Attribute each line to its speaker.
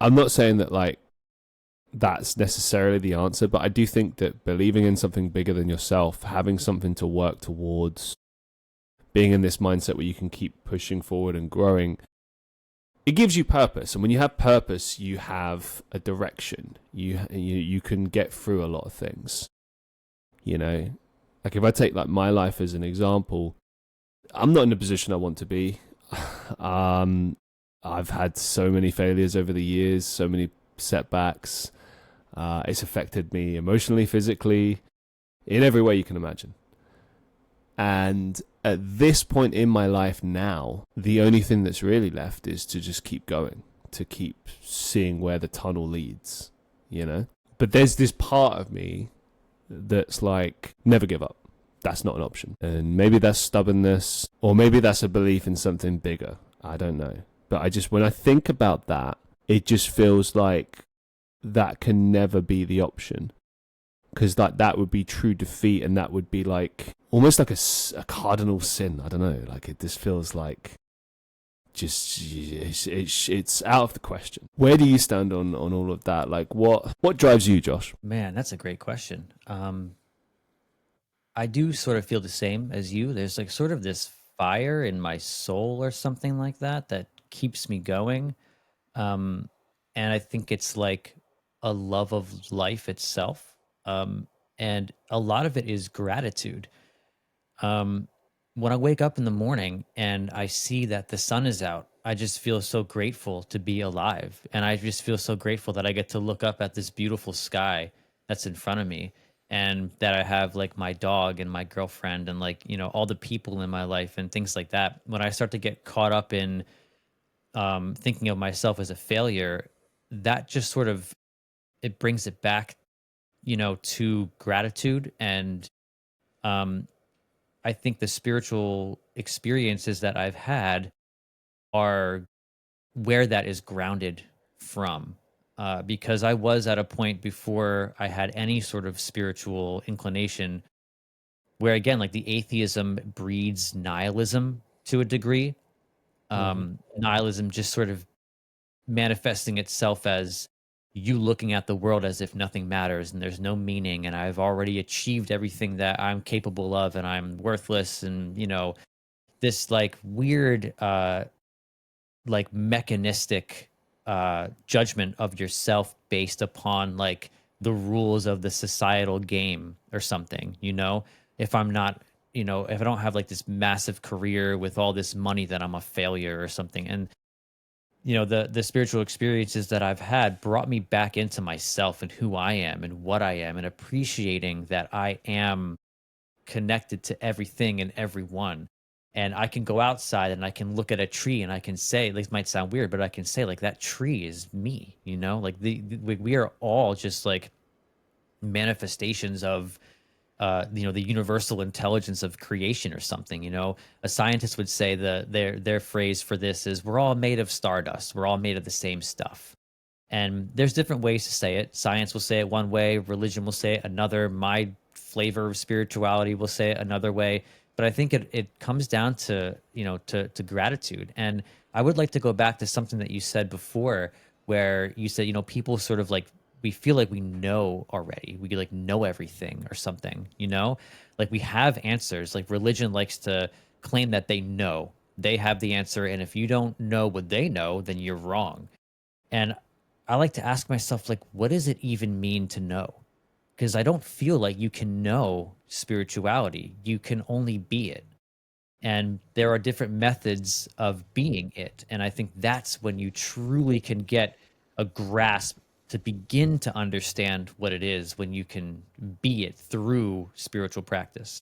Speaker 1: I'm not saying that like that's necessarily the answer, but I do think that believing in something bigger than yourself, having something to work towards, being in this mindset where you can keep pushing forward and growing, it gives you purpose. And when you have purpose, you have a direction. You can get through a lot of things. You know, like if I take like my life as an example, I'm not in the position I want to be. I've had so many failures over the years, so many setbacks. It's affected me emotionally, physically, in every way you can imagine. And at this point in my life now, the only thing that's really left is to just keep going, to keep seeing where the tunnel leads, you know? But there's this part of me that's like, never give up. That's not an option. And maybe that's stubbornness, or maybe that's a belief in something bigger. I don't know. But when I think about that, it just feels like that can never be the option. Because that would be true defeat, and that would be like almost like a cardinal sin. I don't know. Like it just feels like it's out of the question. Where do you stand on all of that? Like what drives you, Josh?
Speaker 2: Man, that's a great question. I do sort of feel the same as you. There's like sort of this fire in my soul or something like that keeps me going. And I think it's like a love of life itself. And a lot of it is gratitude. When I wake up in the morning and I see that the sun is out, I just feel so grateful to be alive. And I just feel so grateful that I get to look up at this beautiful sky that's in front of me, and that I have like my dog and my girlfriend and like, all the people in my life and things like that. When I start to get caught up in thinking of myself as a failure, that just sort of, it brings it back, to gratitude. And um, I think the spiritual experiences that I've had are where that is grounded from. Because I was at a point before I had any sort of spiritual inclination where, again, like the atheism breeds nihilism to a degree. Nihilism just sort of manifesting itself as you looking at the world as if nothing matters and there's no meaning, and I've already achieved everything that I'm capable of and I'm worthless, and this like weird like mechanistic judgment of yourself based upon like the rules of the societal game or something. If I'm not, if I don't have like this massive career with all this money, then I'm a failure or something. And the spiritual experiences that I've had brought me back into myself and who I am and what I am, and appreciating that I am connected to everything and everyone. And I can go outside and I can look at a tree and I can say, like, it might sound weird, but I can say like that tree is me, like we are all just like manifestations of the universal intelligence of creation or something. A scientist would say their phrase for this is, we're all made of stardust, we're all made of the same stuff. And there's different ways to say it. Science will say it one way, religion will say it another, my flavor of spirituality will say it another way. But I think it comes down to to gratitude. And I would like to go back to something that you said before, where you said people sort of like, we feel like we know already. We like know everything or something, like we have answers. Like religion likes to claim that they know, they have the answer. And if you don't know what they know, then you're wrong. And I like to ask myself, like, what does it even mean to know? Because I don't feel like you can know spirituality. You can only be it. And there are different methods of being it. And I think that's when you truly can get a grasp to begin to understand what it is, when you can be it through spiritual practice.